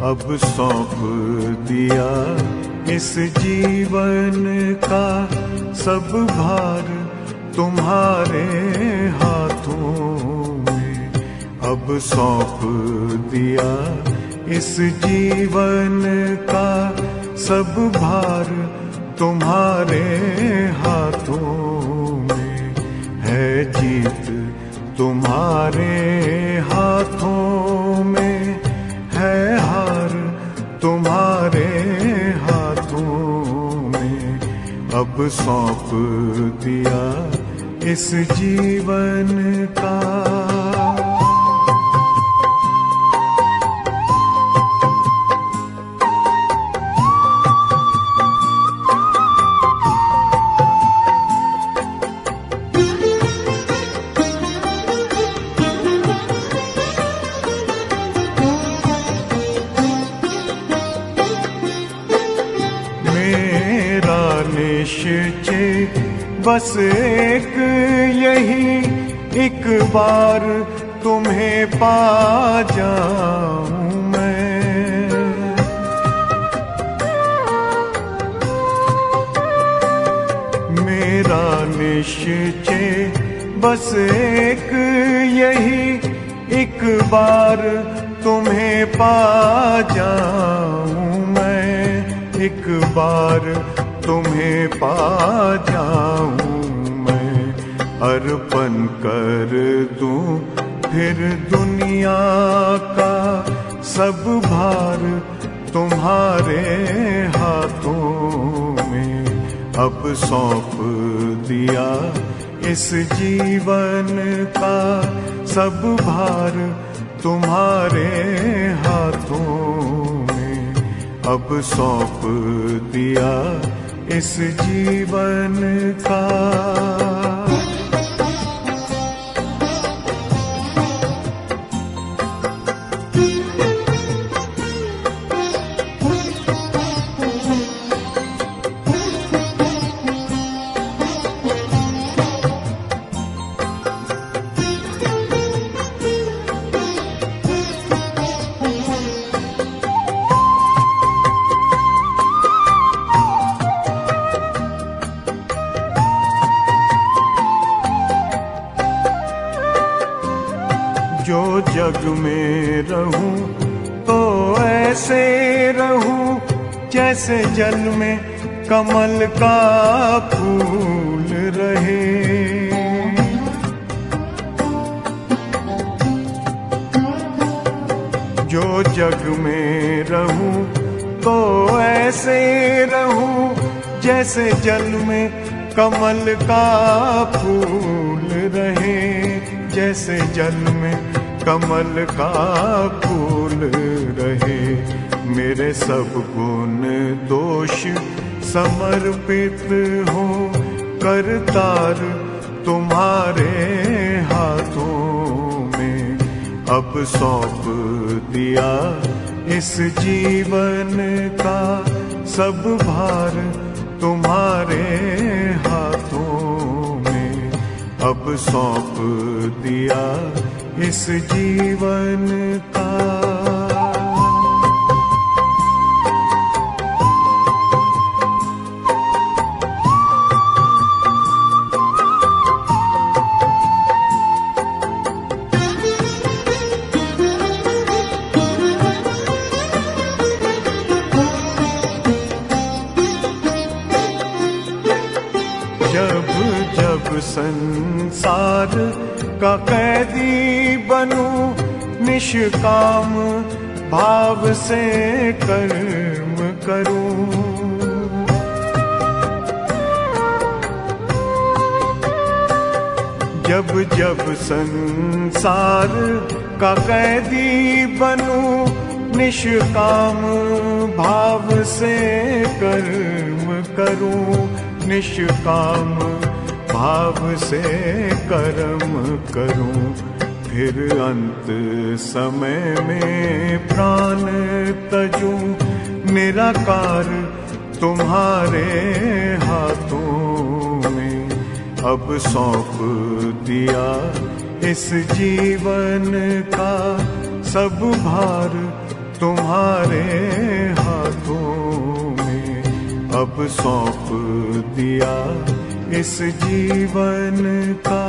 अब सौंप दिया इस जीवन का सब भार तुम्हारे हाथों में। अब सौंप दिया इस जीवन का सब भार तुम्हारे हाथों में। है जीत तुम्हारे हाथों में, है हार तुम्हारे हाथों में। अब सौंप दिया इस जीवन का। निश्चय बस एक यही, एक बार तुम्हें पा जाऊं मैं। मेरा निश्चय बस एक यही, एक बार तुम्हें पा जाऊं मैं। एक बार तुम्हें पा जाऊं मैं। अर्पण कर दूं फिर दुनिया का सब भार तुम्हारे हाथों में। अब सौंप दिया इस जीवन का सब भार तुम्हारे हाथों में। अब सौंप दिया इस जीवन का। जो जग में रहूं तो ऐसे रहूं जैसे जल में कमल का फूल रहे। जो जग में रहूं तो ऐसे रहूं जैसे जल में कमल का फूल रहे। जैसे जल में कमल का फूल रहे। मेरे सब गुण दोष समर्पित हो करतार तुम्हारे हाथों में। अब सौंप दिया इस जीवन का सब भार तुम्हारे हाथों में। अब सौंप दिया इस जीवन का। जब जब संसार का कैदी बनूं निष्काम भाव से कर्म करूं। जब जब संसार का कैदी बनूं निष्काम भाव से कर्म करूं। निष्काम भाव से कर्म करूं। फिर अंत समय में प्राण तजूं निराकार तुम्हारे हाथों में। अब सौंप दिया इस जीवन का सब भार तुम्हारे हाथों में अब सौंप दिया इस जीवन का।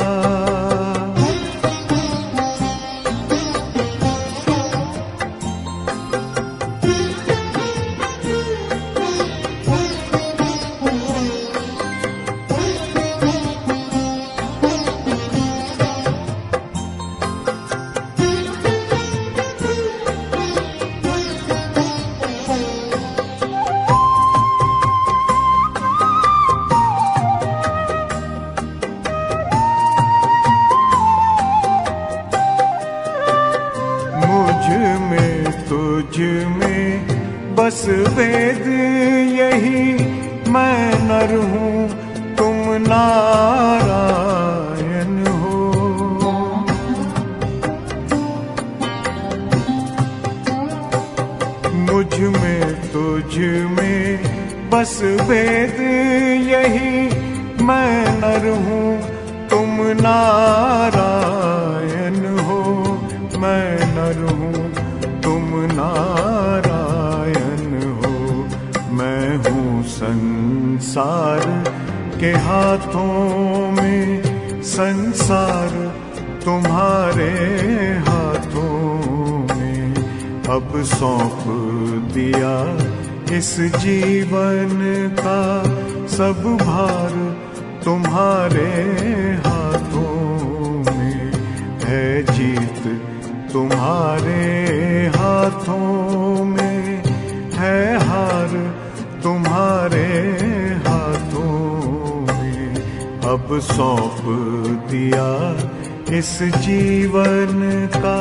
तुझ में बस वेद यही, मैं नर हूँ तुम नारायण हो। मुझ में तुझ में बस वेद यही, मैं नर हूँ तुम नारायण हो। मैं नर हूँ तुम नारायण हो। मैं हूँ संसार के हाथों में, संसार तुम्हारे हाथों में अब सौंप दिया इस जीवन का। सब भार तुम्हारे हाथों में है, जीत तुम्हारे हाथों में है, हार तुम्हारे हाथों में अब सौंप दिया इस जीवन का।